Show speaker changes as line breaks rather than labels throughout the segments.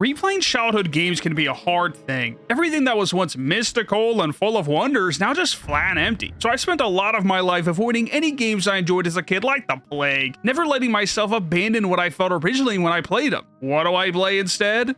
Replaying childhood games can be a hard thing. Everything that was once mystical and full of wonder is now just flat and empty. So I spent a lot of my life avoiding any games I enjoyed as a kid like the plague, never letting myself abandon what I felt originally when I played them. What do I play instead?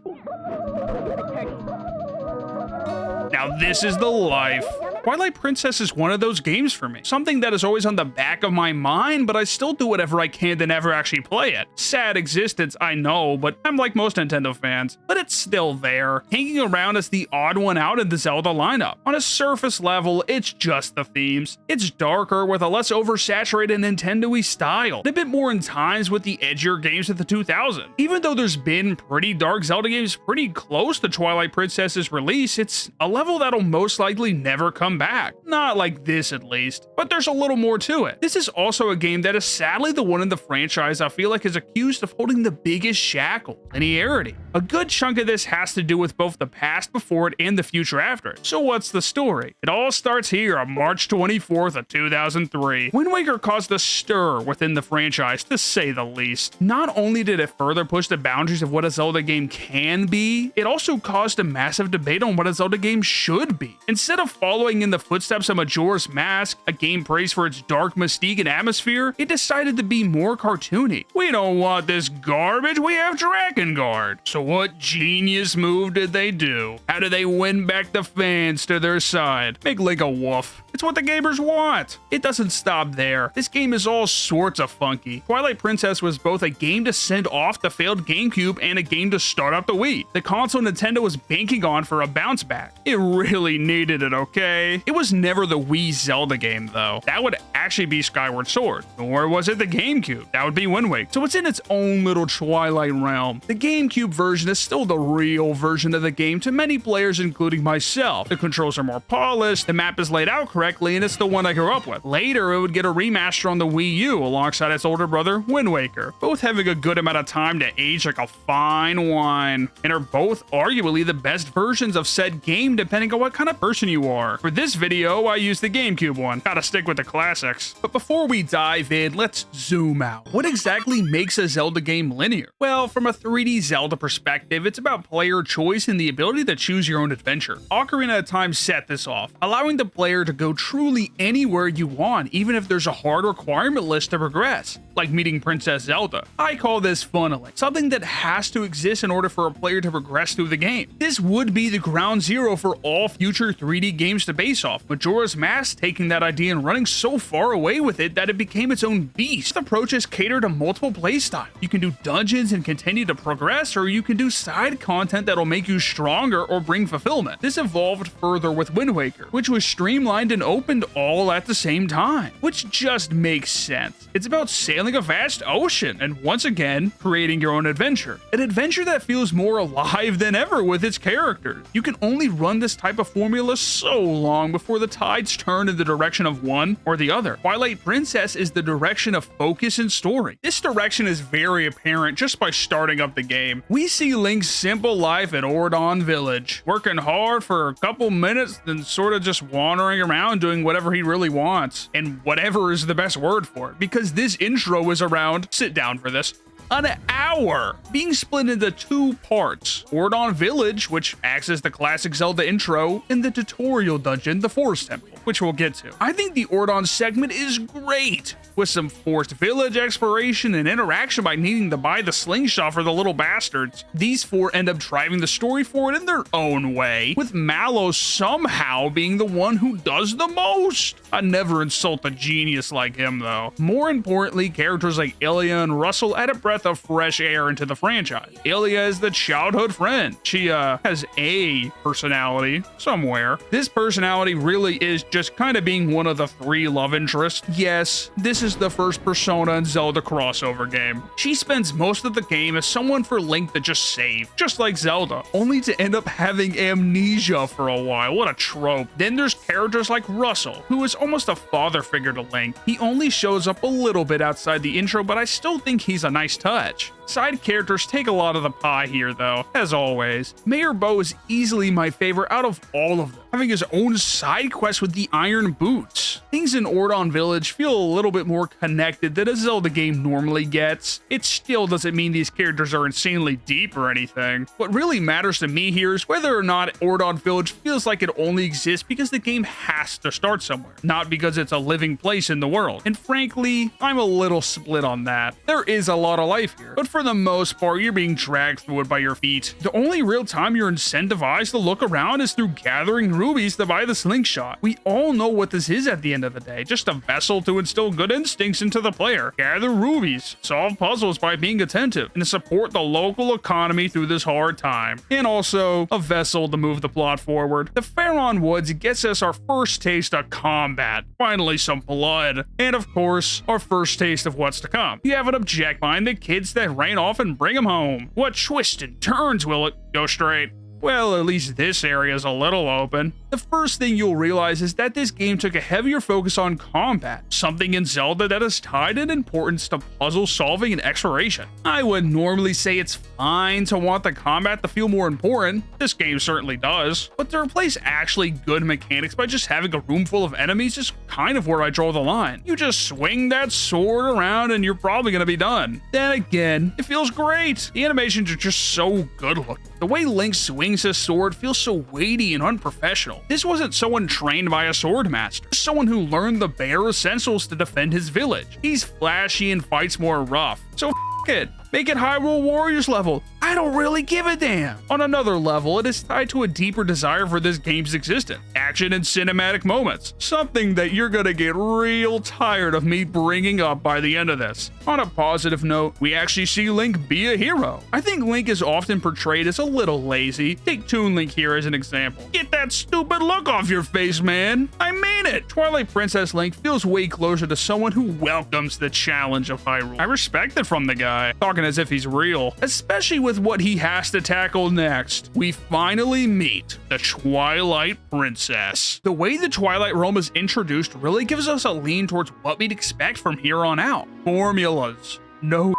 Now this is the life. Twilight Princess is one of those games for me. Something that is always on the back of my mind, but I still do whatever I can to never actually play it. Sad existence, I know, but I'm like most Nintendo fans. But it's still there, hanging around as the odd one out in the Zelda lineup. On a surface level, it's just the themes. It's darker with a less oversaturated Nintendo-y style, and a bit more in times with the edgier games of the 2000s. Even though there's been pretty dark Zelda games pretty close to Twilight Princess's release, it's a level that'll most likely never come back. Not like this at least, but there's a little more to it. This is also a game that is sadly the one in the franchise I feel like is accused of holding the biggest shackle, linearity. A good chunk of this has to do with both the past before it and the future after it. So what's the story? It all starts here on March 24th of 2003. Wind Waker caused a stir within the franchise, to say the least. Not only did it further push the boundaries of what a Zelda game can be, it also caused a massive debate on what a Zelda game should be. Instead of following in the footsteps of Majora's Mask, a game praised for its dark mystique and atmosphere, it decided to be more cartoony. We don't want this garbage, we have Drakengard. So what genius move did they do? How do they win back the fans to their side? Make Link a wolf. It's what the gamers want. It doesn't stop there. This game is all sorts of funky. Twilight Princess was both a game to send off the failed GameCube and a game to start up the Wii. The console Nintendo was banking on for a bounce back. It really needed it, okay? It was never the Wii Zelda game though. That would actually be Skyward Sword. Nor was it the GameCube. That would be Wind Waker. So it's in its own little Twilight realm. The GameCube version is still the real version of the game to many players, including myself. The controls are more polished, the map is laid out correctly, and it's the one I grew up with. Later, it would get a remaster on the Wii U alongside its older brother, Wind Waker, both having a good amount of time to age like a fine wine, and are both arguably the best versions of said game depending on what kind of person you are. For this video, I used the GameCube one. Gotta stick with the classics. But before we dive in, let's zoom out. What exactly makes a Zelda game linear? Well, from a 3D Zelda perspective, it's about player choice and the ability to choose your own adventure. Ocarina of Time set this off, allowing the player to go truly anywhere you want, even if there's a hard requirement list to progress, like meeting Princess Zelda. I call this funneling, something that has to exist in order for a player to progress through the game. This would be the ground zero for all future 3D games to base off, Majora's Mask taking that idea and running so far away with it that it became its own beast. This approach is catered to multiple playstyles. You can do dungeons and continue to progress, or you can do side content that'll make you stronger or bring fulfillment. This evolved further with Wind Waker, which was streamlined and opened all at the same time, which just makes sense. It's about sailing a vast ocean and once again, creating your own adventure. An adventure that feels more alive than ever with its characters. You can only run this type of formula so long before the tides turn in the direction of one or the other. Twilight Princess is the direction of focus and story. This direction is very apparent just by starting up the game. We see Link's simple life at Ordon Village, working hard for a couple minutes, then sort of just wandering around doing whatever he really wants. And whatever is the best word for it, because this intro is around, sit down for this, an hour, being split into two parts. Ordon Village, which acts as the classic Zelda intro, and the tutorial dungeon, the Forest Temple, which we'll get to. I think the Ordon segment is great, with some forced village exploration and interaction by needing to buy the slingshot for the little bastards. These four end up driving the story forward in their own way, with Mallow somehow being the one who does the most. I never insult a genius like him though. More importantly, characters like Ilya and Russell add a breath of fresh air into the franchise. Ilya is the childhood friend. She has a personality somewhere. This personality really is just kind of being one of the three love interests. Yes, this is the first Persona and Zelda crossover game. She spends most of the game as someone for Link to just save, just like Zelda, only to end up having amnesia for a while. What a trope. Then there's characters like Russell, who is almost a father figure to Link. He only shows up a little bit outside the intro, but I still think he's a nice touch. Side characters take a lot of the pie here though, as always. Mayor Bo is easily my favorite out of all of them. having his own side quest with the Iron Boots. Things in Ordon Village feel a little bit more connected than a Zelda game normally gets. It still doesn't mean these characters are insanely deep or anything. What really matters to me here is whether or not Ordon Village feels like it only exists because the game has to start somewhere, not because it's a living place in the world. And frankly, I'm a little split on that. There is a lot of life here, but for the most part, you're being dragged through it by your feet. The only real time you're incentivized to look around is through gathering rubies to buy the slingshot. We all know what this is at the end of the day, just a vessel to instill good instincts into the player. Gather rubies, solve puzzles by being attentive, and to support the local economy through this hard time. And also, a vessel to move the plot forward. The Faron Woods gets us our first taste of combat, finally some blood, and of course, our first taste of what's to come. You have an object find the kids that ran off and bring them home. What twists and turns will it go straight? Well, at least this area is a little open. The first thing you'll realize is that this game took a heavier focus on combat, something in Zelda that is tied in importance to puzzle solving and exploration. I would normally say it's fine to want the combat to feel more important. This game certainly does, but to replace actually good mechanics by just having a room full of enemies is kind of where I draw the line. You just swing that sword around and you're probably gonna be done. Then again, it feels great. The animations are just so good looking. The way Link swings his sword feels so weighty and unprofessional. This wasn't someone trained by a sword master, someone who learned the bare essentials to defend his village. He's flashy and fights more rough, so f it. Make it Hyrule Warriors level. I don't really give a damn. On another level, it is tied to a deeper desire for this game's existence. Action and cinematic moments. Something that you're gonna get real tired of me bringing up by the end of this. On a positive note, we actually see Link be a hero. I think Link is often portrayed as a little lazy. Take Toon Link here as an example. Get that stupid look off your face, man. I mean it. Twilight Princess Link feels way closer to someone who welcomes the challenge of Hyrule. I respect it from the guy. Talking as if he's real, especially with what he has to tackle next. We finally meet the Twilight Princess. The way the Twilight realm is introduced really gives us a lean towards what we'd expect from here on out. Formulas. No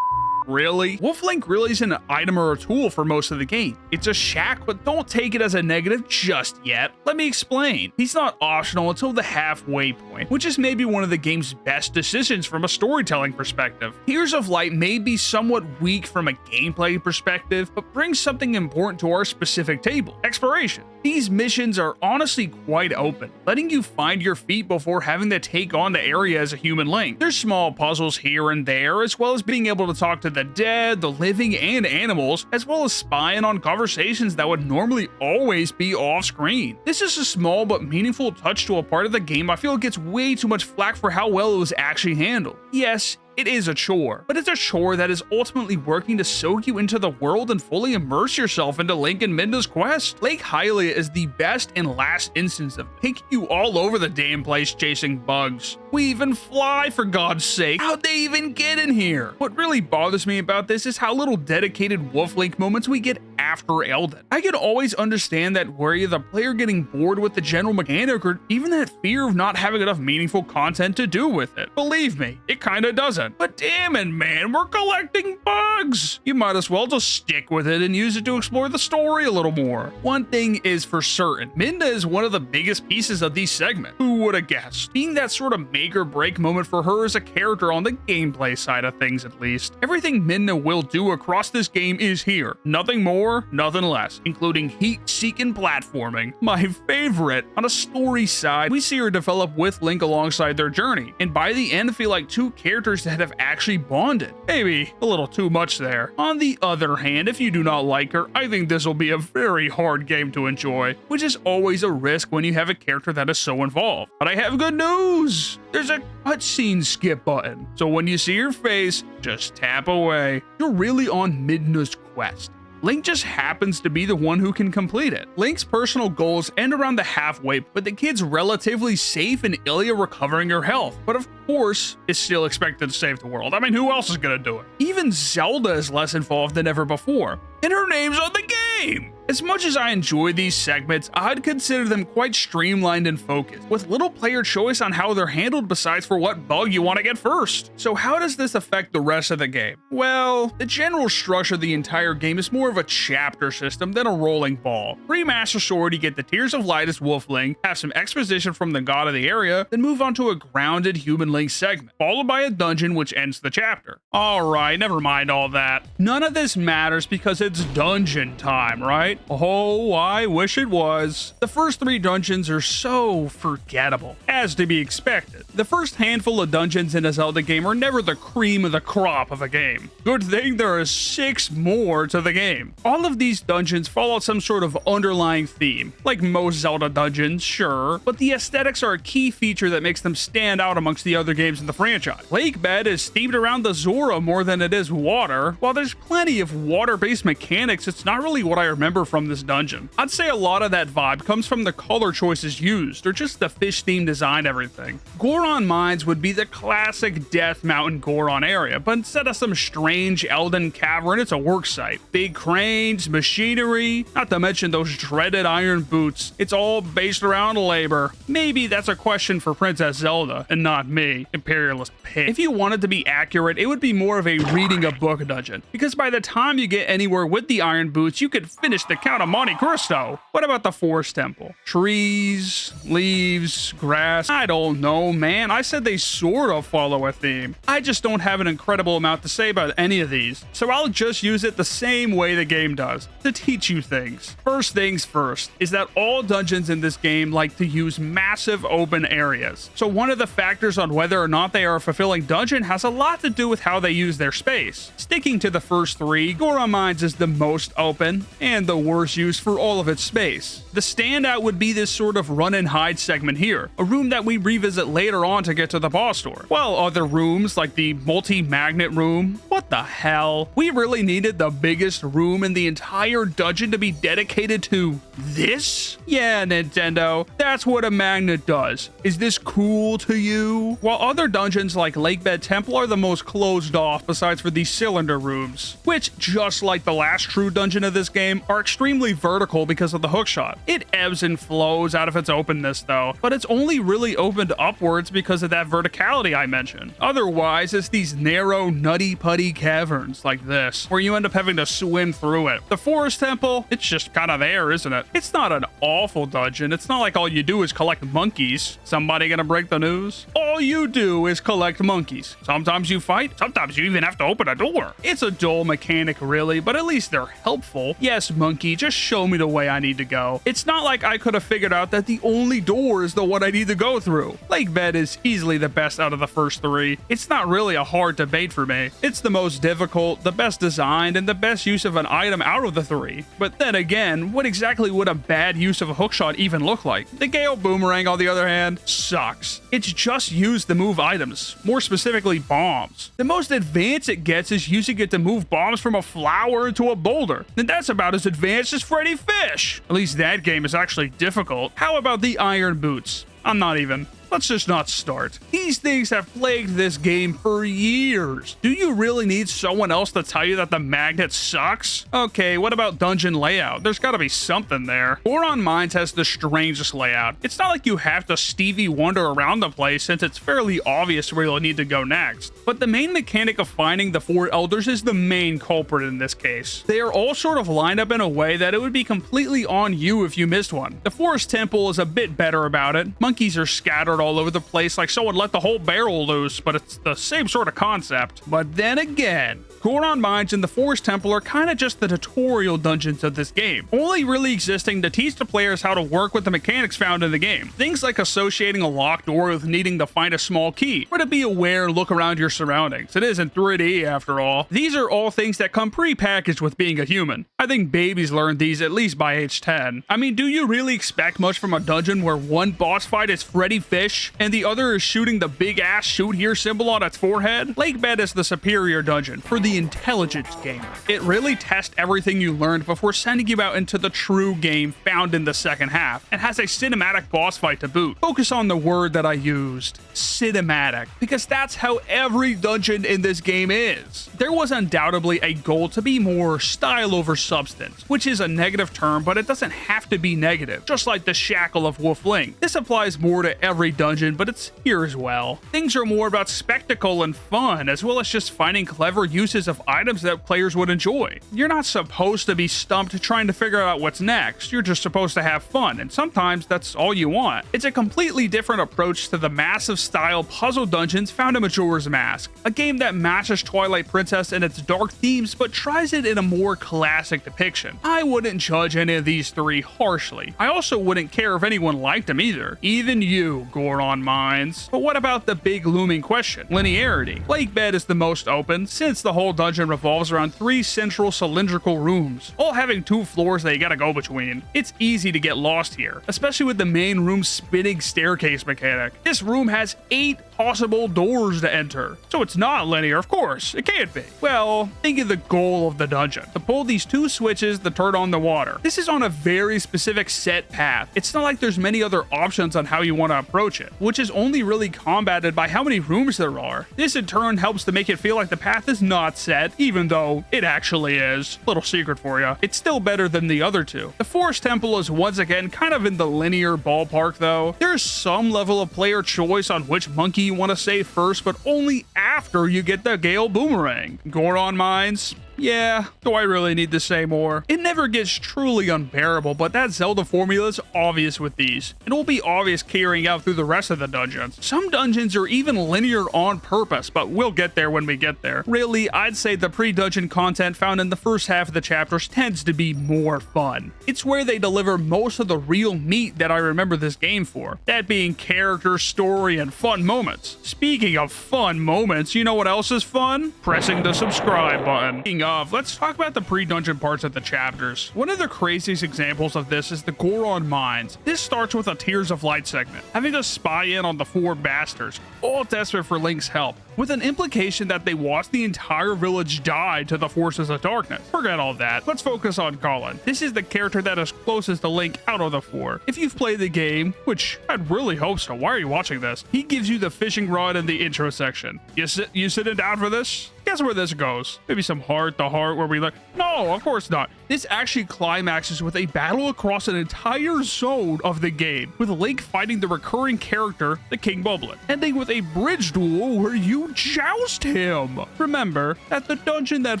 really? Wolf Link really isn't an item or a tool for most of the game. It's a shack, but don't take it as a negative just yet. Let me explain. He's not optional until the halfway point, which is maybe one of the game's best decisions from a storytelling perspective. Tears of Light may be somewhat weak from a gameplay perspective, but brings something important to our specific table: exploration. These missions are honestly quite open, letting you find your feet before having to take on the area as a human Link. There's small puzzles here and there, as well as being able to talk to the dead, the living, and animals, as well as spying on conversations that would normally always be off screen. This is a small but meaningful touch to a part of the game I feel gets way too much flack for how well it was actually handled. Yes, it is a chore, but it's a chore that is ultimately working to soak you into the world and fully immerse yourself into Link and Midna's quest. Lake Hylia is the best and last instance of taking you all over the damn place chasing bugs. We even fly, for God's sake. How'd they even get in here? What really bothers me about this is how little dedicated Wolf Link moments we get after Elden. I can always understand that worry of the player getting bored with the general mechanic, or even that fear of not having enough meaningful content to do with it. Believe me, it kinda doesn't. But damn it, man, we're collecting bugs! You might as well just stick with it and use it to explore the story a little more. One thing is for certain, Midna is one of the biggest pieces of these segments. Who would have guessed? Being that sort of make or break moment for her as a character on the gameplay side of things, at least. Everything Midna will do across this game is here. Nothing more, nothing less, including heat-seeking platforming. My favorite. On a story side, we see her develop with Link alongside their journey, and by the end feel like two characters that have actually bonded. Maybe a little too much there. On the other hand, if you do not like her, I think this will be a very hard game to enjoy, which is always a risk when you have a character that is so involved. But I have good news! There's a cutscene skip button, so when you see her face, just tap away. You're really on Midna's quest. Link just happens to be the one who can complete it. Link's personal goals end around the halfway, but the kid's relatively safe and Ilia recovering her health, but of course is still expected to save the world. I mean, who else is gonna do it? Even Zelda is less involved than ever before, and her name's on the game! As much as I enjoy these segments, I'd consider them quite streamlined and focused, with little player choice on how they're handled besides for what bug you want to get first. So how does this affect the rest of the game? Well, the general structure of the entire game is more of a chapter system than a rolling ball. Pre-Master Sword, you get the Tears of Light as Wolfling, have some exposition from the god of the area, then move on to a grounded human link segment, followed by a dungeon which ends the chapter. Alright, never mind all that. None of this matters because it's dungeon time, right? Oh, I wish it was. The first 3 dungeons are so forgettable, as to be expected. The first handful of dungeons in a Zelda game are never the cream of the crop of a game. Good thing there are 6 more to the game. All of these dungeons follow some sort of underlying theme, like most Zelda dungeons, sure, but the aesthetics are a key feature that makes them stand out amongst the other games in the franchise. Lake Bed is themed around the Zora more than it is water. While there's plenty of water-based mechanics, it's not really what I remember from this dungeon. I'd say a lot of that vibe comes from the color choices used, or just the fish-themed design everything. Goron Mines would be the classic Death Mountain Goron area, but instead of some strange Elden cavern, it's a work site. Big cranes, machinery, not to mention those dreaded iron boots. It's all based around labor. Maybe that's a question for Princess Zelda, and not me, imperialist pig. If you wanted to be accurate, it would be more of a reading a book dungeon, because by the time you get anywhere with the iron boots, you could finish the Count of Monte Cristo. What about the Forest Temple? Trees, leaves, grass? I don't know, man. I said they sort of follow a theme. I just don't have an incredible amount to say about any of these, so I'll just use it the same way the game does, to teach you things. First things first, is that all dungeons in this game like to use massive open areas. So one of the factors on whether or not they are a fulfilling dungeon has a lot to do with how they use their space. Sticking to the first 3, Goron Mines is the most open, and the worst use for all of its space. The standout would be this sort of run and hide segment here, a room that we revisit later on to get to the boss door. While other rooms, like the multi-magnet room, what the hell? We really needed the biggest room in the entire dungeon to be dedicated to this? Yeah, Nintendo, that's what a magnet does. Is this cool to you? While other dungeons like Lakebed Temple are the most closed off besides for these cylinder rooms, which, just like the last true dungeon of this game, are extremely vertical because of the hookshot. It ebbs and flows out of its openness though, but it's only really opened upwards because of that verticality I mentioned. Otherwise, it's these narrow, nutty-putty caverns like this, where you end up having to swim through it. The Forest Temple, it's just kind of there, isn't it? It's not an awful dungeon. It's not like all you do is collect monkeys. Somebody gonna break the news? All you do is collect monkeys. Sometimes you fight, sometimes you even have to open a door. It's a dull mechanic really, but at least they're helpful. Yes, monkey, just show me the way I need to go. It's not like I could have figured out that the only door is the one I need to go through. Lake Bed is easily the best out of the first 3. It's not really a hard debate for me. It's the most difficult, the best designed, and the best use of an item out of the 3. But then again, what exactly would a bad use of a hookshot even look like? The Gale Boomerang, on the other hand, sucks. It's just used to move items, more specifically bombs. The most advanced it gets is using it to move bombs from a flower into a boulder, and that's about as advanced as Freddy Fish. At least that game is actually difficult. How about the iron boots? I'm not even. Let's just not start. These things have plagued this game for years. Do you really need someone else to tell you that the magnet sucks? Okay, what about dungeon layout? There's gotta be something there. Goron Mines has the strangest layout. It's not like you have to Stevie Wonder around the place since it's fairly obvious where you'll need to go next. But the main mechanic of finding the 4 elders is the main culprit in this case. They are all sort of lined up in a way that it would be completely on you if you missed one. The Forest Temple is a bit better about it. Monkeys are scattered all over the place like someone let the whole barrel loose, but it's the same sort of concept. But then again, Goron Mines and the Forest Temple are kind of just the tutorial dungeons of this game, only really existing to teach the players how to work with the mechanics found in the game. Things like associating a locked door with needing to find a small key, or to be aware and look around your surroundings. It isn't 3D after all. These are all things that come pre-packaged with being a human. I think babies learn these at least by age 10. I mean, do you really expect much from a dungeon where one boss fight is Freddy Fish and the other is shooting the big ass shoot here symbol on its forehead? Lakebed is the superior dungeon for the intelligence gamer. It really tests everything you learned before sending you out into the true game found in the second half, and has a cinematic boss fight to boot. Focus on the word that I used, cinematic, because that's how every dungeon in this game is. There was undoubtedly a goal to be more style over substance, which is a negative term, but it doesn't have to be negative, just like the shackle of Wolfling. This applies more to every dungeon, but it's here as well. Things are more about spectacle and fun, as well as just finding clever uses of items that players would enjoy. You're not supposed to be stumped trying to figure out what's next, you're just supposed to have fun, and sometimes that's all you want. It's a completely different approach to the massive style puzzle dungeons found in Majora's Mask, a game that matches Twilight Princess and its dark themes, but tries it in a more classic depiction. I wouldn't judge any of these three harshly. I also wouldn't care if anyone liked them either. Even you, Goron Mines. But what about the big looming question? Linearity. Lake Bed is the most open, since the whole dungeon revolves around 3 central cylindrical rooms, all having 2 floors that you gotta go between. It's easy to get lost here, especially with the main room's spinning staircase mechanic. This room has 8 possible doors to enter, so it's not linear, of course. It can't be. Well, think of the goal of the dungeon: to pull these 2 switches to turn on the water. This is on a very specific set path. It's not like there's many other options on how you want to approach it, which is only really combated by how many rooms there are. This in turn helps to make it feel like the path is not set, even though it actually is. Little secret for you. It's still better than the other 2. The Forest Temple is once again kind of in the linear ballpark though. There's some level of player choice on which monkey you want to save first, but only after you get the Gale Boomerang. Goron Mines. Yeah, do I really need to say more? It never gets truly unbearable, but that Zelda formula is obvious with these. It will be obvious carrying out through the rest of the dungeons. Some dungeons are even linear on purpose, but we'll get there when we get there. Really, I'd say the pre-dungeon content found in the first half of the chapters tends to be more fun. It's where they deliver most of the real meat that I remember this game for, that being character, story, and fun moments. Speaking of fun moments, you know what else is fun? Pressing the subscribe button. Let's talk about the pre-dungeon parts of the chapters. One of the craziest examples of this is the Goron Mines. This starts with a Tears of Light segment, having to spy in on the 4 bastards, all desperate for Link's help, with an implication that they watched the entire village die to the forces of darkness. Forget all that. Let's focus on Colin. This is the character that is closest to Link out of the 4. If you've played the game, which I'd really hope so, why are you watching this? He gives you the fishing rod in the intro section. You sitting down for this? Guess where this goes? Maybe some heart to heart where we like, no, of course not. This actually climaxes with a battle across an entire zone of the game, with Link fighting the recurring character, the King Boblin, ending with a bridge duel where you joust him. Remember that the dungeon that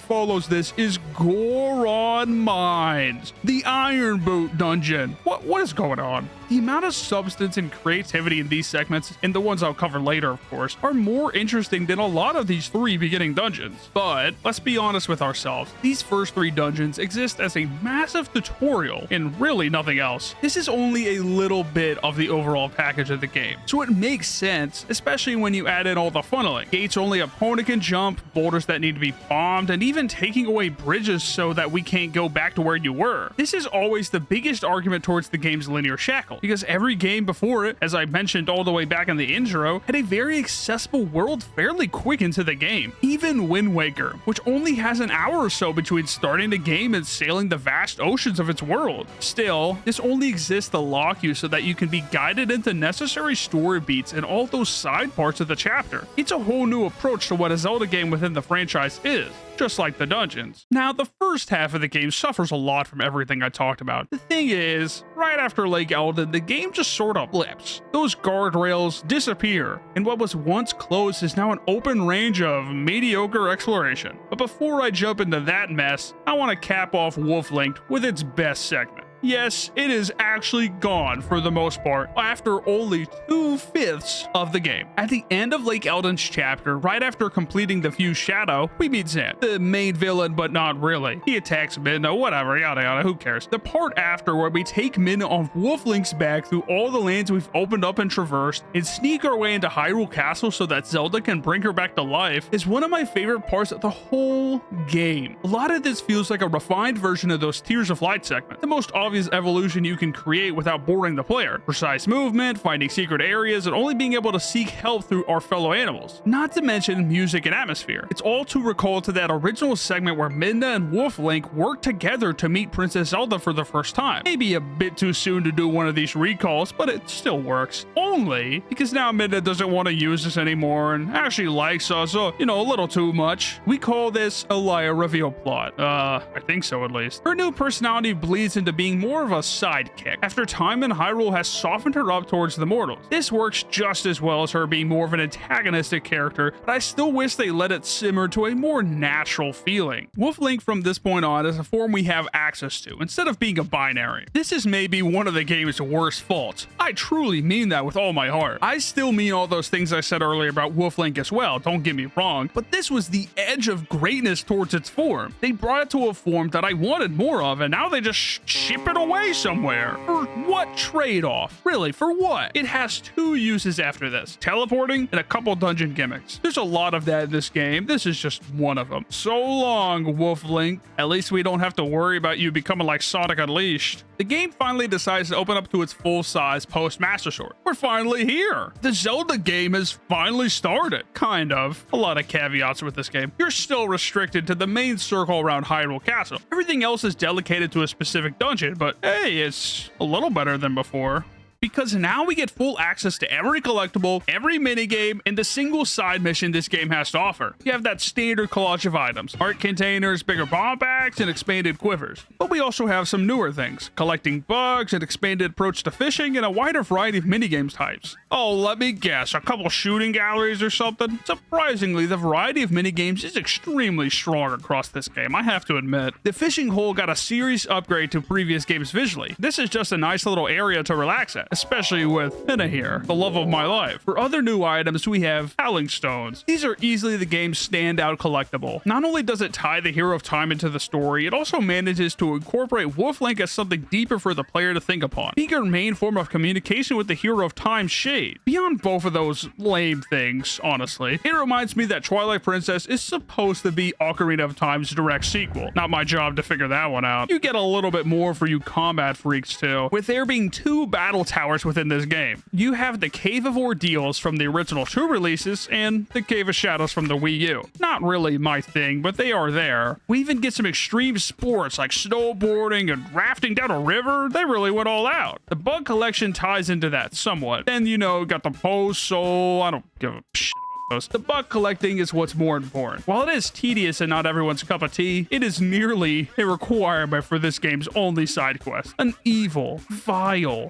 follows this is Goron Mines, the Iron Boot dungeon. What is going on? The amount of substance and creativity in these segments, and the ones I'll cover later of course, are more interesting than a lot of these 3 beginning dungeons. But let's be honest with ourselves, these first 3 dungeons exist as a massive tutorial and really nothing else. This is only a little bit of the overall package of the game, so it makes sense, especially when you add in all the funneling. Gates only opponent can jump, boulders that need to be bombed, and even taking away bridges so that we can't go back to where you were. This is always the biggest argument towards the game's linear shackle, because every game before it, as I mentioned all the way back in the intro, had a very accessible world fairly quick into the game. Even Wind Waker, which only has an hour or so between starting the game and sailing the vast oceans of its world. Still, this only exists to lock you so that you can be guided into necessary story beats and all those side parts of the chapter. It's a whole new approach to what a Zelda game within the franchise is, just like the dungeons. Now, the first half of the game suffers a lot from everything I talked about. The thing is, right after Lake Eldon, the game just sort of flips. Those guardrails disappear, and what was once closed is now an open range of mediocre exploration. But before I jump into that mess, I want to cap off Wolf Linked with its best segment. Yes, it is actually gone for the most part after only 2/5 of the game. At the end of Lake Eldon's chapter, right after completing the Fused Shadow, we meet Zan, the main villain, but not really. He attacks Midna, whatever, yada yada, who cares. The part after where we take Midna on Wolf Link's back through all the lands we've opened up and traversed and sneak our way into Hyrule Castle so that Zelda can bring her back to life is one of my favorite parts of the whole game. A lot of this feels like a refined version of those Tears of Light segments. The most obvious obvious evolution you can create without boring the player. Precise movement, finding secret areas, and only being able to seek help through our fellow animals. Not to mention music and atmosphere. It's all to recall to that original segment where Midna and Wolf Link worked together to meet Princess Zelda for the first time. Maybe a bit too soon to do one of these recalls, but it still works. Only because now Midna doesn't want to use this anymore and actually likes us, a little too much. We call this a Liar reveal plot. I think so at least. Her new personality bleeds into being more of a sidekick, after time in Hyrule has softened her up towards the mortals. This works just as well as her being more of an antagonistic character, but I still wish they let it simmer to a more natural feeling. Wolf Link from this point on is a form we have access to, instead of being a binary. This is maybe one of the game's worst faults. I truly mean that with all my heart. I still mean all those things I said earlier about Wolf Link as well, don't get me wrong, but this was the edge of greatness towards its form. They brought it to a form that I wanted more of, and now they just ship it away somewhere. For what trade-off? Really, for what? It has two uses after this: teleporting and a couple dungeon gimmicks. There's a lot of that in this game. This is just one of them. So long, Wolf Link. At least we don't have to worry about you becoming like Sonic Unleashed. The game finally decides to open up to its full-size post-Master Sword. We're finally here. The Zelda game has finally started. Kind of. A lot of caveats with this game. You're still restricted to the main circle around Hyrule Castle. Everything else is dedicated to a specific dungeon, but hey, it's a little better than before. Because now we get full access to every collectible, every minigame, and the single side mission this game has to offer. You have that standard collage of items: heart containers, bigger bomb packs, and expanded quivers. But we also have some newer things: collecting bugs, an expanded approach to fishing, and a wider variety of minigames types. Oh, let me guess, a couple shooting galleries or something? Surprisingly, the variety of minigames is extremely strong across this game, I have to admit. The fishing hole got a serious upgrade to previous games visually. This is just a nice little area to relax at, especially with Minna here, the love of my life. For other new items, we have Howling Stones. These are easily the game's standout collectible. Not only does it tie the Hero of Time into the story, it also manages to incorporate Wolf Link as something deeper for the player to think upon, being our main form of communication with the Hero of Time Shade. Beyond both of those lame things, honestly, it reminds me that Twilight Princess is supposed to be Ocarina of Time's direct sequel. Not my job to figure that one out. You get a little bit more for you combat freaks too, with there being two battle towers within this game. You have the Cave of Ordeals from the original 2 releases and the Cave of Shadows from the Wii U. Not really my thing, but they are there. We even get some extreme sports like snowboarding and rafting down a river. They really went all out. The bug collection ties into that somewhat. Then, got the post, so I don't give a shit. The bug collecting is what's more important. While it is tedious and not everyone's cup of tea, it is nearly a requirement for this game's only side quest. An evil, vile,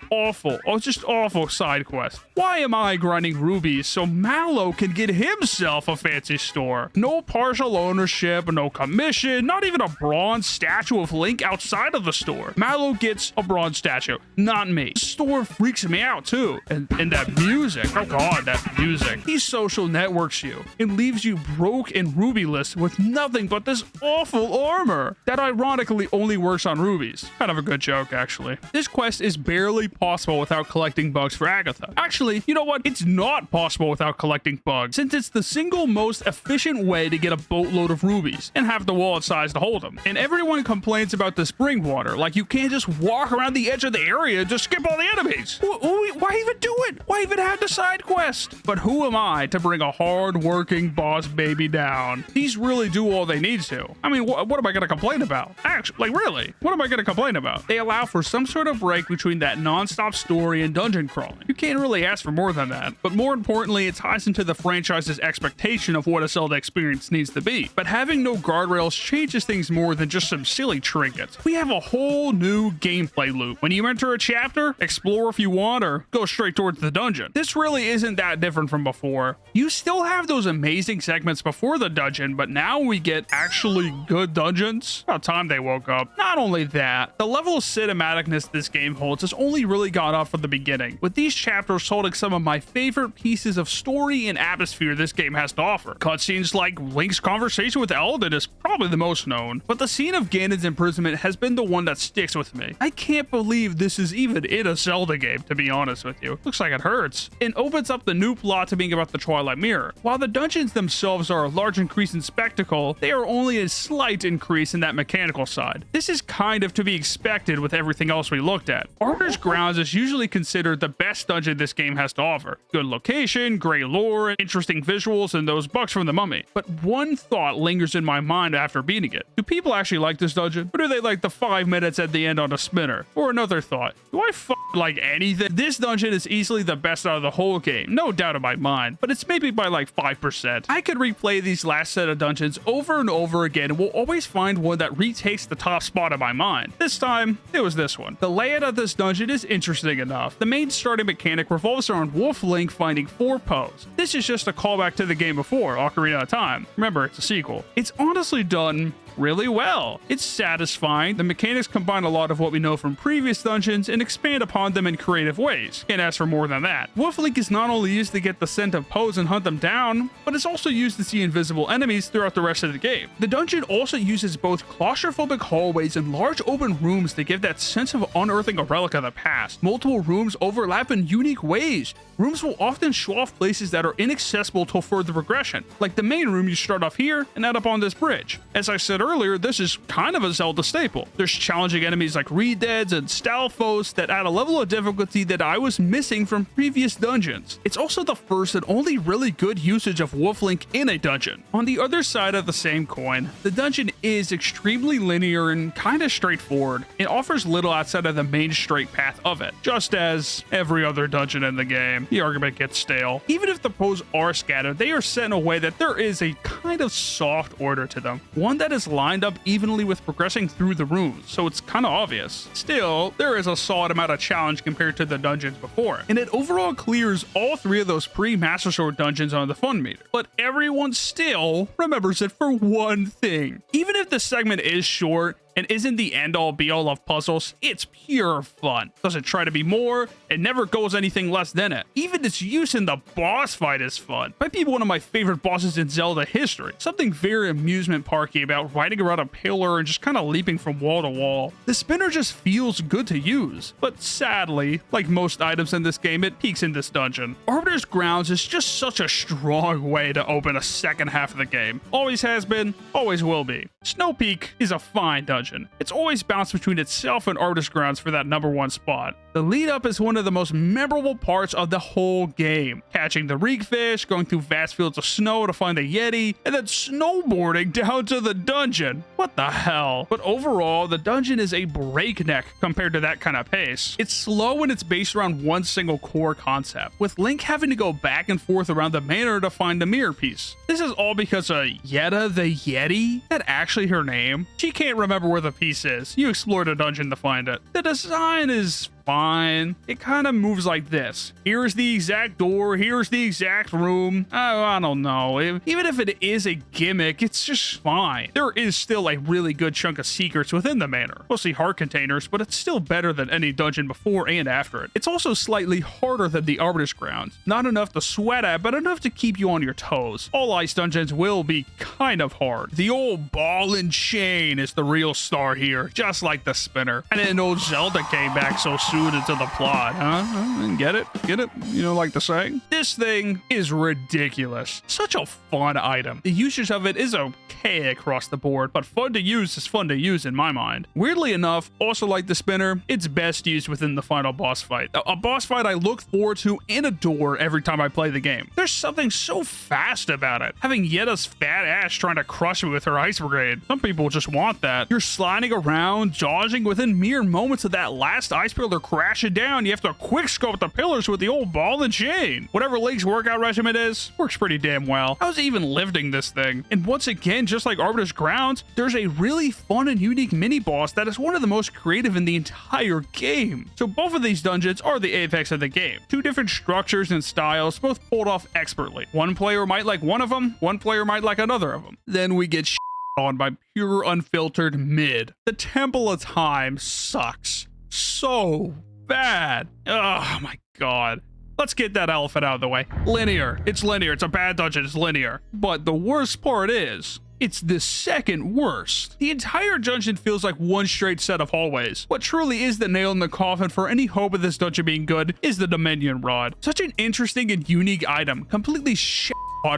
just awful side quest. Why am I grinding rubies so Mallow can get himself a fancy store? No partial ownership, no commission, not even a bronze statue of Link outside of the store. Mallow gets a bronze statue, not me. The store freaks me out too. And that music, oh god, that music. He social networks you and leaves you broke and rubyless with nothing but this awful armor that ironically only works on rubies. Kind of a good joke, actually. This quest is barely possible without collecting bugs for Agatha. Actually, you know what? It's not possible without collecting bugs, since it's the single most efficient way to get a boatload of rubies and have the wallet size to hold them. And everyone complains about the spring water, like you can't just walk around the edge of the area and just skip all the enemies. Why even do it? Why even have the side quest? But who am I to bring a hard-working boss baby down? These really do all they need to. I mean, what am I going to complain about? Actually, like really, what am I going to complain about? They allow for some sort of break between that non-stop story and dungeon crawling. You can't really ask for more than that. But more importantly, it ties into the franchise's expectation of what a Zelda experience needs to be. But having no guardrails changes things more than just some silly trinkets. We have a whole new gameplay loop. When you enter a chapter, explore if you want, or go straight towards the dungeon. This really isn't that different from before. You still have those amazing segments before the dungeon, but now we get actually good dungeons. About time they woke up. Not only that, the level of cinematicness this game holds has only really gone up from the beginning, with these chapters holding some of my favorite pieces of story and atmosphere this game has to offer. Cutscenes like Link's conversation with Eldin is probably the most known, but the scene of Ganon's imprisonment has been the one that sticks with me. I can't believe this is even in a Zelda game, to be honest with you. Looks like it hurts. It opens up the new plot to being about the Twilight Mirror, mirror. While the dungeons themselves are a large increase in spectacle, they are only a slight increase in that mechanical side. This is kind of to be expected with everything else we looked at. Arbiter's Grounds is usually considered the best dungeon this game has to offer. Good location, great lore, interesting visuals, and those bugs from the mummy. But one thought lingers in my mind after beating it. Do people actually like this dungeon? Or do they like the 5 minutes at the end on a spinner? Or another thought, do I like anything? This dungeon is easily the best out of the whole game, no doubt in my mind, but it's maybe by like 5%. I could replay these last set of dungeons over and over again and will always find one that retakes the top spot in my mind. This time, it was this one. The layout of this dungeon is interesting enough. The main starting mechanic revolves around Wolf Link finding 4 Poes. This is just a callback to the game before, Ocarina of Time. Remember, it's a sequel. It's honestly done really well. It's satisfying. The mechanics combine a lot of what we know from previous dungeons and expand upon them in creative ways. Can't ask for more than that. Wolf Link is not only used to get the scent of Poes and hunt them down, but it's also used to see invisible enemies throughout the rest of the game. The dungeon also uses both claustrophobic hallways and large open rooms to give that sense of unearthing a relic of the past. Multiple rooms overlap in unique ways. Rooms will often show off places that are inaccessible till further progression, like the main room. You start off here and end up on this bridge. As I said earlier, this is kind of a Zelda staple. There's challenging enemies like Redeads and Stalfos that add a level of difficulty that I was missing from previous dungeons. It's also the first and only really good usage of Wolf Link in a dungeon. On the other side of the same coin, the dungeon is extremely linear and kind of straightforward. It offers little outside of the main straight path of it, just as every other dungeon in the game. The argument gets stale. Even if the Poes are scattered, they are set in a way that there is a kind of soft order to them, one that is lined up evenly with progressing through the rooms, so it's kind of obvious. Still, there is a solid amount of challenge compared to the dungeons before, and it overall clears all 3 of those pre-Master Sword dungeons on the fun meter. But everyone still remembers it for one thing. Even if the segment is short and isn't the end-all be-all of puzzles, it's pure fun. Doesn't try to be more, it never goes anything less than it. Even its use in the boss fight is fun. Might be one of my favorite bosses in Zelda history. Something very amusement parky about riding around a pillar and just kind of leaping from wall to wall. The spinner just feels good to use, but sadly, like most items in this game, it peaks in this dungeon. Arbiter's Grounds is just such a strong way to open a second half of the game. Always has been, always will be. Snow Peak is a fine dungeon. It's always bounced between itself and Arbiter's Grounds for that #1 spot. The lead up is one of the most memorable parts of the whole game. Catching the reek fish, going through vast fields of snow to find the Yeti, and then snowboarding down to the dungeon. What the hell? But overall, the dungeon is a breakneck compared to that kind of pace. It's slow and it's based around one single core concept, with Link having to go back and forth around the manor to find the mirror piece. This is all because of Yetta the Yeti? Is that actually her name? She can't remember where the piece is. You explored a dungeon to find it. The design is fine. It kind of moves like this. Here's the exact door. Here's the exact room. I don't know. Even if it is a gimmick, it's just fine. There is still a really good chunk of secrets within the manor. Mostly heart containers, but it's still better than any dungeon before and after it. It's also slightly harder than the Arbiter's Grounds. Not enough to sweat at, but enough to keep you on your toes. All ice dungeons will be kind of hard. The old ball and chain is the real star here, just like the spinner. I didn't know Zelda came back so soon into the plot, huh? Get it? Get it? You know, like the saying? This thing is ridiculous. Such a fun item. The usage of it is okay across the board, but fun to use is fun to use in my mind. Weirdly enough, also like the spinner, it's best used within the final boss fight. A boss fight I look forward to and adore every time I play the game. There's something so fast about it. Having Yetta's fat ass trying to crush me with her ice brigade. Some people just want that. You're sliding around, dodging within mere moments of that last ice pillar crashing down. You have to quick scope the pillars with the old ball and chain. Whatever Link's workout regimen is, works pretty damn well. How's he even lifting this thing? And once again, just like Arbiter's Grounds, there's a really fun and unique mini boss that is one of the most creative in the entire game. So both of these dungeons are the apex of the game. 2 different structures and styles, both pulled off expertly. One player might like one of them, one player might like another of them. Then we get on by pure unfiltered mid. The Temple of Time sucks so bad. Oh my god. Let's get that elephant out of the way. Linear. It's linear. It's a bad dungeon. It's linear. But the worst part is, It's the second worst. The entire dungeon feels like one straight set of hallways. What truly is the nail in the coffin for any hope of this dungeon being good is the Dominion Rod. Such an interesting and unique item, completely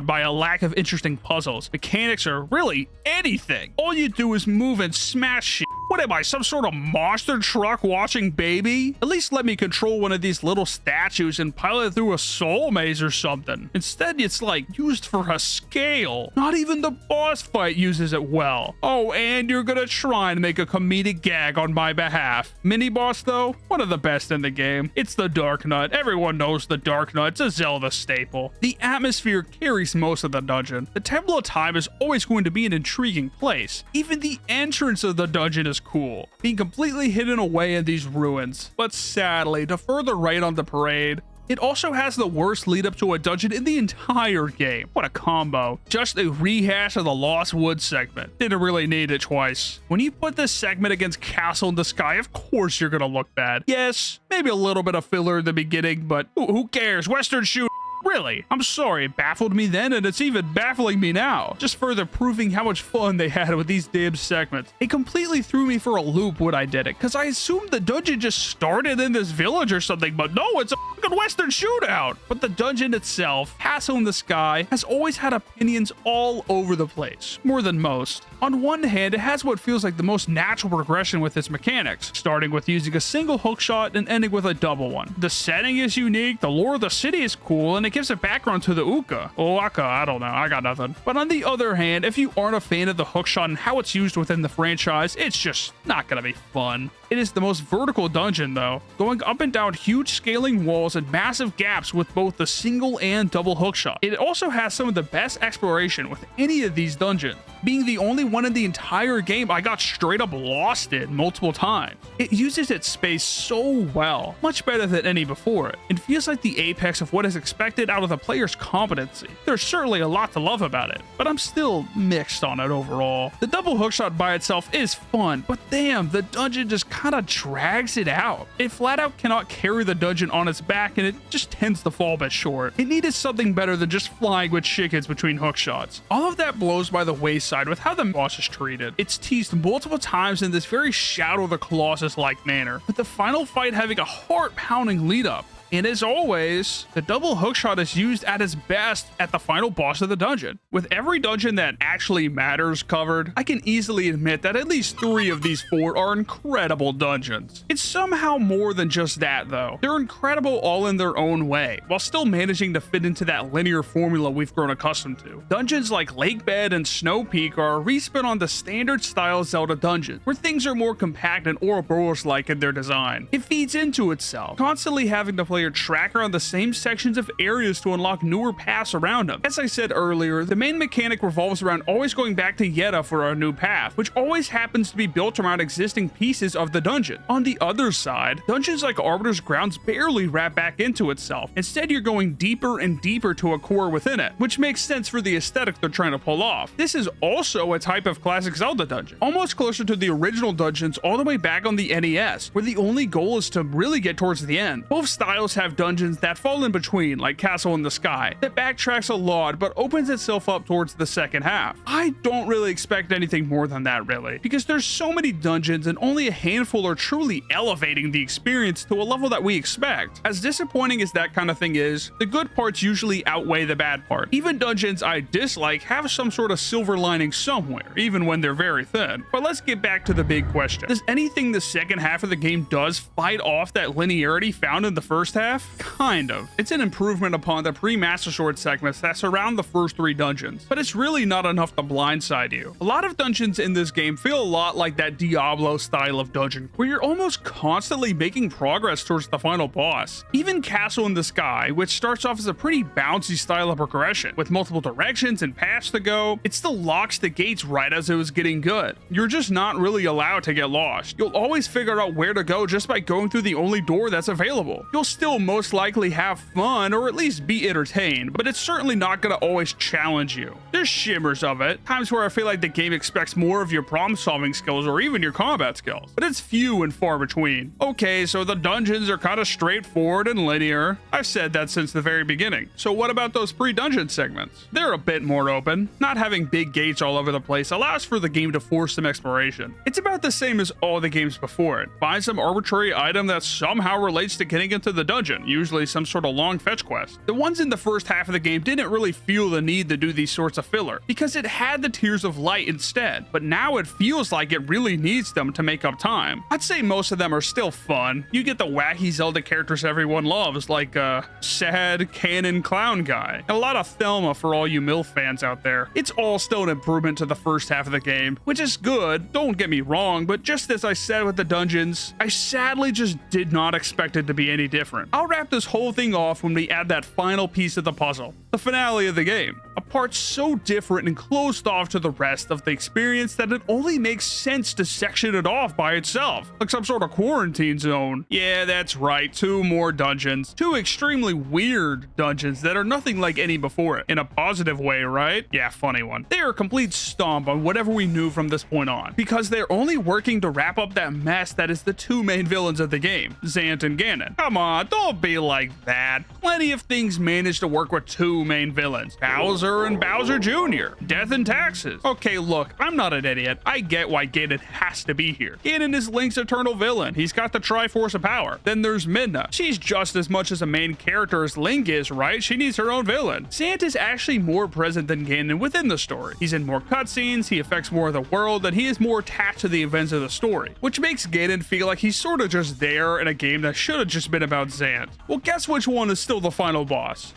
by a lack of interesting puzzles, mechanics, or really anything. All you do is move and smash shit. What am I, some sort of monster truck watching baby? At least let me control one of these little statues and pilot through a soul maze or something. Instead, it's like used for a scale. Not even the boss fight uses it well. Oh, and you're gonna try and make a comedic gag on my behalf. Mini boss though, one of the best in the game. It's the Dark Nut. Everyone knows the Dark Nut. It's a Zelda staple. The atmosphere carries most of the dungeon. The Temple of Time is always going to be an intriguing place. Even the entrance of the dungeon is cool, being completely hidden away in these ruins. But sadly, to further rain on the parade, it also has the worst lead up to a dungeon in the entire game. What a combo. Just a rehash of the Lost Woods segment. Didn't really need it twice. When you put this segment against Castle in the Sky, of course you're gonna look bad. Yes, maybe a little bit of filler in the beginning, but who cares? Western shoot. Really? I'm sorry, it baffled me then, and it's even baffling me now. Just further proving how much fun they had with these damn segments. It completely threw me for a loop when I did it, because I assumed the dungeon just started in this village or something, but no, it's a fucking Western shootout. But the dungeon itself, Castle in the Sky, has always had opinions all over the place, more than most. On one hand, it has what feels like the most natural progression with its mechanics, starting with using a single hookshot and ending with a double one. The setting is unique, the lore of the city is cool, and it gives a background to the Uka. Aka, I don't know, I got nothing. But on the other hand, if you aren't a fan of the hookshot and how it's used within the franchise, it's just not gonna be fun. It is the most vertical dungeon though, going up and down huge scaling walls and massive gaps with both the single and double hookshot. It also has some of the best exploration with any of these dungeons, being the only one in the entire game I got straight up lost in multiple times. It uses its space so well, much better than any before it. It feels like the apex of what is expected out of the player's competency. There's certainly a lot to love about it, but I'm still mixed on it overall. The double hookshot by itself is fun, but damn, the dungeon just kind of drags it out. It flat out cannot carry the dungeon on its back, and it just tends to fall a bit short. It needed something better than just flying with chickens between hookshots. All of that blows by the wayside with how the boss is treated. It's teased multiple times in this very Shadow of the Colossus-like manner, with the final fight having a heart-pounding lead-up. And as always, the double hookshot is used at its best at the final boss of the dungeon. With every dungeon that actually matters covered, I can easily admit that at least 3 of these 4 are incredible dungeons. It's somehow more than just that though. They're incredible all in their own way, while still managing to fit into that linear formula we've grown accustomed to. Dungeons like Lake Bed and Snow Peak are a respin on the standard style Zelda dungeon, where things are more compact and Ouroboros-like in their design. It feeds into itself, constantly having to play your tracker on the same sections of areas to unlock newer paths around them. As I said earlier, the main mechanic revolves around always going back to Yetta for a new path, which always happens to be built around existing pieces of the dungeon. On the other side, dungeons like Arbiter's Grounds barely wrap back into itself. Instead, you're going deeper and deeper to a core within it, which makes sense for the aesthetic they're trying to pull off. This is also a type of classic Zelda dungeon, almost closer to the original dungeons all the way back on the NES, where the only goal is to really get towards the end. Both styles have dungeons that fall in between, like Castle in the Sky, that backtracks a lot but opens itself up towards the second half. I don't really expect anything more than that really, because there's so many dungeons and only a handful are truly elevating the experience to a level that we expect. As disappointing as that kind of thing is, the good parts usually outweigh the bad part. Even dungeons I dislike have some sort of silver lining somewhere, even when they're very thin. But let's get back to the big question. Does anything the second half of the game does fight off that linearity found in the first half? Kind of. It's an improvement upon the pre-Master Sword segments that surround the first 3 dungeons, but it's really not enough to blindside you. A lot of dungeons in this game feel a lot like that Diablo style of dungeon, where you're almost constantly making progress towards the final boss. Even Castle in the Sky, which starts off as a pretty bouncy style of progression, with multiple directions and paths to go, it still locks the gates right as it was getting good. You're just not really allowed to get lost. You'll always figure out where to go just by going through the only door that's available. You'll still most likely have fun or at least be entertained, but it's certainly not going to always challenge challenge you. There's shimmers of it, times where I feel like the game expects more of your problem-solving skills or even your combat skills, but it's few and far between. Okay, so the dungeons are kind of straightforward and linear. I've said that since the very beginning. So what about those pre-dungeon segments? They're a bit more open. Not having big gates all over the place allows for the game to force some exploration. It's about the same as all the games before it. Find some arbitrary item that somehow relates to getting into the dungeon, usually some sort of long fetch quest. The ones in the first half of the game didn't really feel the need to do these sorts of filler, because it had the Tears of Light instead, but now it feels like it really needs them to make up time. I'd say most of them are still fun. You get the wacky Zelda characters everyone loves, like sad canon clown guy, and a lot of Thelma for all you MILF fans out there. It's all still an improvement to the first half of the game, which is good, don't get me wrong, but just as I said with the dungeons, I sadly just did not expect it to be any different. I'll wrap this whole thing off when we add that final piece of the puzzle, the finale of the game. A part so different and closed off to the rest of the experience that it only makes sense to section it off by itself, like some sort of quarantine zone. Yeah, that's right, 2 more dungeons. 2 extremely weird dungeons that are nothing like any before it. In a positive way, right? Yeah, funny one. They are a complete stomp on whatever we knew from this point on, because they're only working to wrap up that mess that is the 2 main villains of the game, Zant and Ganon. Come on, don't be like that. Plenty of things manage to work with 2 main villains, Bowser and Bowser Jr., Death and Taxes. Okay, look, I'm not an idiot. I get why Ganon has to be here. Ganon is Link's eternal villain. He's got the Triforce of Power. Then there's Midna. She's just as much as a main character as Link is, right? She needs her own villain. Zant is actually more present than Ganon within the story. He's in more cutscenes, he affects more of the world, and he is more attached to the events of the story, which makes Ganon feel like he's sort of just there in a game that should have just been about Zant. Well, guess which one is still the final boss?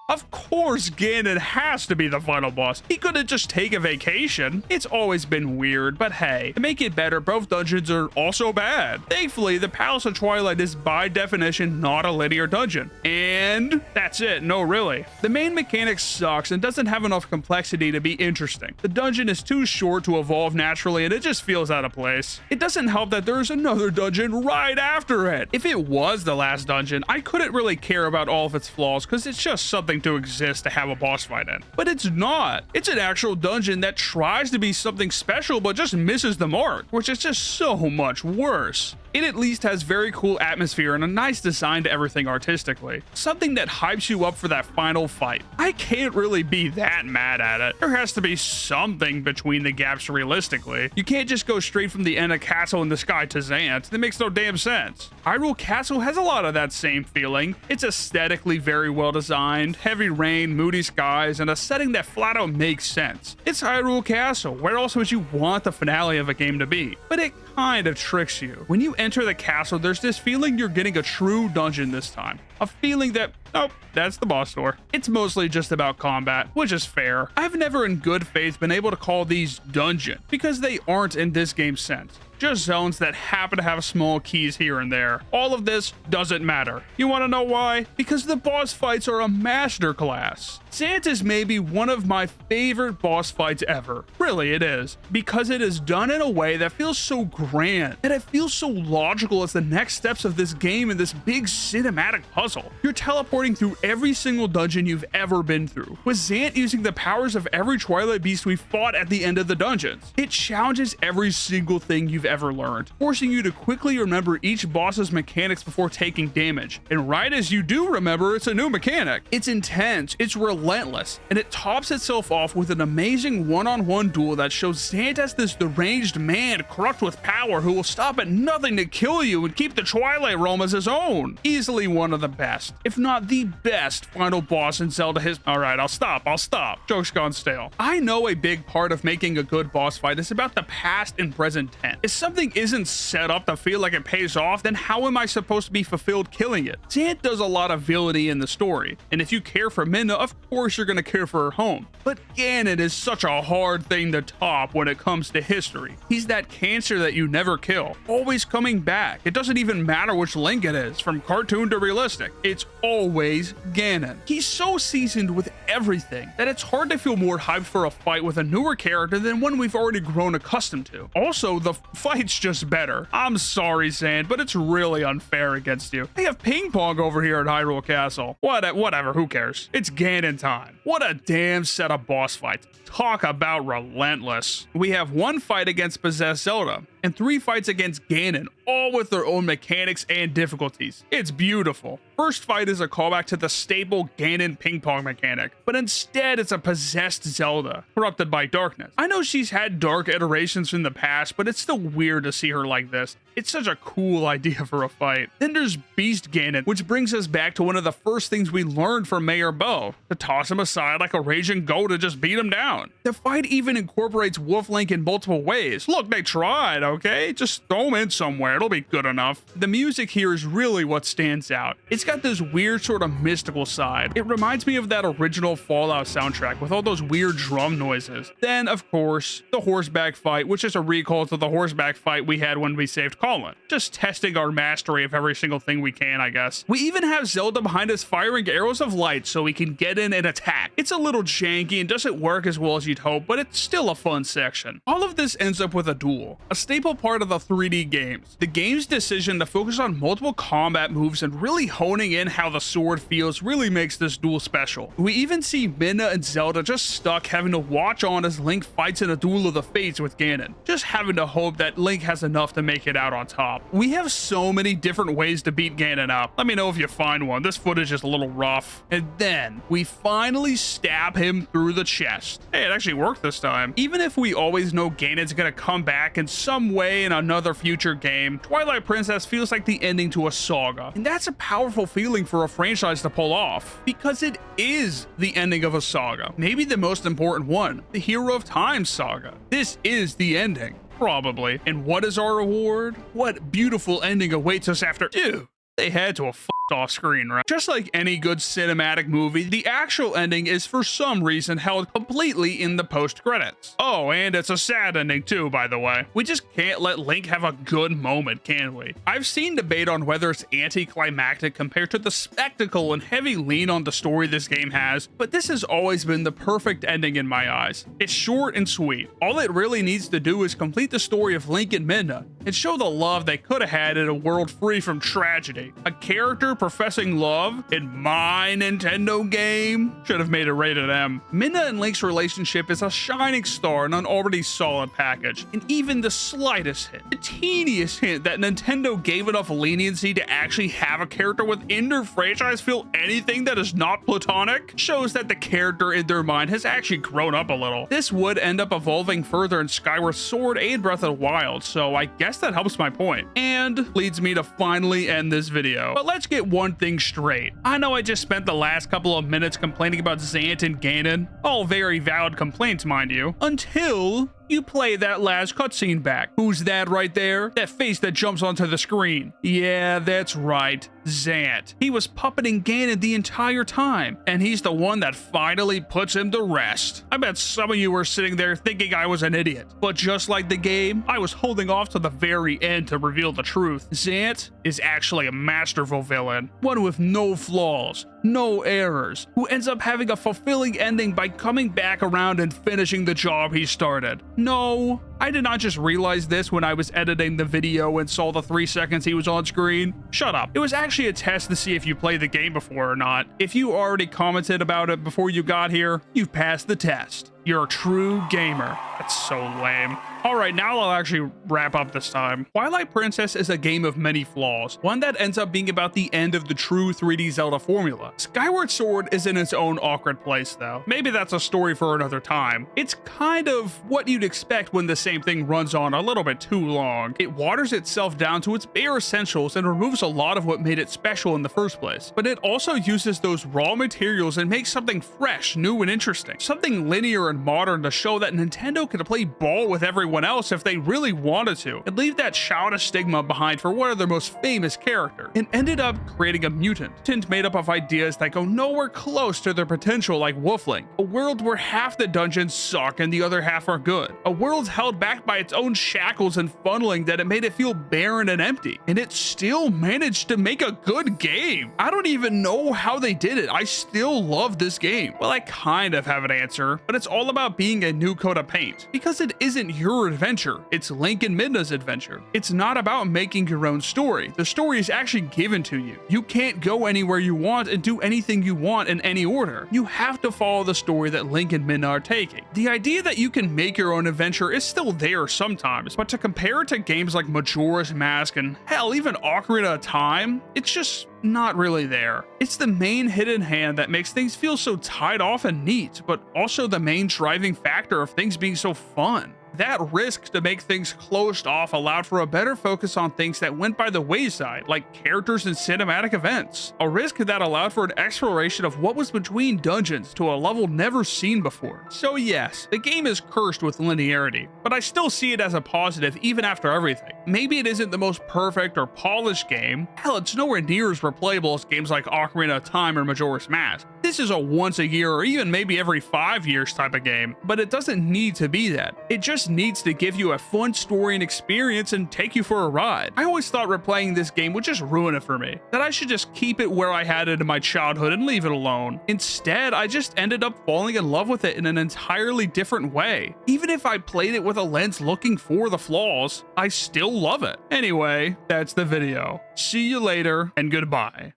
Of course, Ganon has to be the final boss. He couldn't just take a vacation. It's always been weird, but hey, to make it better, both dungeons are also bad. Thankfully, the Palace of Twilight is by definition not a linear dungeon. And that's it, no really. The main mechanic sucks and doesn't have enough complexity to be interesting. The dungeon is too short to evolve naturally and it just feels out of place. It doesn't help that there's another dungeon right after it. If it was the last dungeon, I couldn't really care about all of its flaws because it's just something to exist to have a boss fight in. But it's not. It's an actual dungeon that tries to be something special but just misses the mark, which is just so much worse. It at least has very cool atmosphere and a nice design to everything artistically. Something that hypes you up for that final fight. I can't really be that mad at it. There has to be something between the gaps realistically. You can't just go straight from the end of Castle in the Sky to Zant. That makes no damn sense. Hyrule Castle has a lot of that same feeling. It's aesthetically very well designed, heavy rain, moody skies, and a setting that flat out makes sense. It's Hyrule Castle. Where else would you want the finale of a game to be? But it kind of tricks you. When you enter the castle, there's this feeling you're getting a true dungeon this time. A feeling that, oh, that's the boss door. It's mostly just about combat, which is fair. I've never in good faith been able to call these dungeon, because they aren't in this game's sense. Just zones that happen to have small keys here and there. All of this doesn't matter. You want to know why? Because the boss fights are a masterclass. Zant is maybe one of my favorite boss fights ever. Really, it is. Because it is done in a way that feels so grand, and it feels so logical as the next steps of this game in this big cinematic puzzle. You're teleporting through every single dungeon you've ever been through, with Zant using the powers of every Twilight beast we fought at the end of the dungeons. It challenges every single thing you've ever learned, forcing you to quickly remember each boss's mechanics before taking damage. And right as you do remember, it's a new mechanic. It's intense, it's relentless, and it tops itself off with an amazing one-on-one duel that shows Zant as this deranged man corrupt with power who will stop at nothing to kill you and keep the Twilight Realm as his own. Easily one of the best, if not the best, final boss in Zelda history. Alright, I'll stop. Joke's gone stale. I know a big part of making a good boss fight is about the past and present tense. If something isn't set up to feel like it pays off, then how am I supposed to be fulfilled killing it? Zant does a lot of villainy in the story, and if you care for Midna, of course you're gonna care for her home. But Ganon is such a hard thing to top when it comes to history. He's that cancer that you never kill, always coming back. It doesn't even matter which Link it is, from cartoon to realistic. It's always Ganon. He's so seasoned with everything that it's hard to feel more hyped for a fight with a newer character than one we've already grown accustomed to. Also, the fight's just better. I'm sorry, Zant, but it's really unfair against you. They have ping pong over here at Hyrule Castle. Whatever, who cares? It's Ganon time. What a damn set of boss fights. Talk about relentless. We have one fight against possessed Zelda and 3 fights against Ganon, all with their own mechanics and difficulties. It's beautiful. First fight is a callback to the staple Ganon ping pong mechanic, but instead it's a possessed Zelda, corrupted by darkness. I know she's had dark iterations in the past, but it's still weird to see her like this. It's such a cool idea for a fight. Then there's Beast Ganon, which brings us back to one of the first things we learned from Mayor Bo, to toss him aside like a raging goat and just beat him down. The fight even incorporates Wolf Link in multiple ways. Look, they tried, okay? Just throw him in somewhere, it'll be good enough. The music here is really what stands out. It's got this weird sort of mystical side. It reminds me of that original Fallout soundtrack with all those weird drum noises. Then, of course, the horseback fight, which is a recall to the horseback fight we had when we saved Colin. Just testing our mastery of every single thing we can, I guess. We even have Zelda behind us firing arrows of light so we can get in and attack. It's a little janky and doesn't work as well as you'd hope, but it's still a fun section. All of this ends up with a duel, a staple part of the 3D games. The game's decision to focus on multiple combat moves and really honing in how the sword feels really makes this duel special. We even see Midna and Zelda just stuck having to watch on as Link fights in a duel of the fates with Ganon, just having to hope that Link has enough to make it out on top. We have so many different ways to beat Ganon up. Let me know if you find one. This footage is a little rough. And then we finally stab him through the chest. Hey, it actually worked this time. Even if we always know Ganon's gonna come back in some way in another future game, Twilight Princess feels like the ending to a saga. And that's a powerful feeling for a franchise to pull off, because it is the ending of a saga. Maybe the most important one, the Hero of Time saga. This is the ending. Probably. And what is our reward? What beautiful ending awaits us after? Dude, they had to have off screen, right? Just like any good cinematic movie, the actual ending is for some reason held completely in the post credits. Oh, and it's a sad ending too, by the way. We just can't let Link have a good moment, can we? I've seen debate on whether it's anticlimactic compared to the spectacle and heavy lean on the story this game has, but this has always been the perfect ending in my eyes. It's short and sweet. All it really needs to do is complete the story of Link and Midna and show the love they could have had in a world free from tragedy. A character professing love in my Nintendo game should have made it rated M. Midna and Link's relationship is a shining star in an already solid package, and even the slightest hint, the teeniest hint that Nintendo gave enough leniency to actually have a character within their franchise feel anything that is not platonic shows that the character in their mind has actually grown up a little. This would end up evolving further in Skyward Sword and Breath of the Wild, so I guess that helps my point, and leads me to finally end this video. But let's get one thing straight. I know I just spent the last couple of minutes complaining about Zant and Ganon, all very valid complaints, mind you, until you play that last cutscene back. Who's that right there? That face that jumps onto the screen. Yeah, that's right, Zant. He was puppeting Ganon the entire time, and he's the one that finally puts him to rest. I bet some of you were sitting there thinking I was an idiot, but just like the game, I was holding off to the very end to reveal the truth. Zant is actually a masterful villain, one with no flaws, no errors, who ends up having a fulfilling ending by coming back around and finishing the job he started. No, I did not just realize this when I was editing the video and saw the 3 seconds he was on screen. Shut up. It was actually a test to see if you played the game before or not. If you already commented about it before you got here, you've passed the test. You're a true gamer. That's so lame. Alright, now I'll actually wrap up this time. Twilight Princess is a game of many flaws, one that ends up being about the end of the true 3D Zelda formula. Skyward Sword is in its own awkward place though. Maybe that's a story for another time. It's kind of what you'd expect when the same thing runs on a little bit too long. It waters itself down to its bare essentials and removes a lot of what made it special in the first place. But it also uses those raw materials and makes something fresh, new, and interesting. Something linear and modern to show that Nintendo could play ball with everyone else if they really wanted to, and leave that childish stigma behind for one of their most famous characters, and ended up creating a mutant made up of ideas that go nowhere close to their potential, like Wolfling, a world where half the dungeons suck and the other half are good, a world held back by its own shackles and funneling that it made it feel barren and empty, and it still managed to make a good game. I don't even know how they did it. I still love this game. Well, I kind of have an answer, but it's all about being a new coat of paint, because it isn't your your adventure. It's Link and Midna's adventure. It's not about making your own story. The story is actually given to you. You can't go anywhere you want and do anything you want in any order. You have to follow the story that Link and Midna are taking. The idea that you can make your own adventure is still there sometimes, but to compare it to games like Majora's Mask and hell, even Ocarina of Time, it's just not really there. It's the main hidden hand that makes things feel so tied off and neat, but also the main driving factor of things being so fun. That risk to make things closed off allowed for a better focus on things that went by the wayside, like characters and cinematic events. A risk that allowed for an exploration of what was between dungeons to a level never seen before. So yes, the game is cursed with linearity, but I still see it as a positive even after everything. Maybe it isn't the most perfect or polished game. Hell, it's nowhere near as replayable as games like Ocarina of Time or Majora's Mask. This is a once a year or even maybe every 5 years type of game, but it doesn't need to be that. It just needs to give you a fun story and experience and take you for a ride. I always thought replaying this game would just ruin it for me, that I should just keep it where I had it in my childhood and leave it alone. Instead, I just ended up falling in love with it in an entirely different way. Even if I played it with a lens looking for the flaws, I still love it. Anyway, that's the video. See you later and goodbye.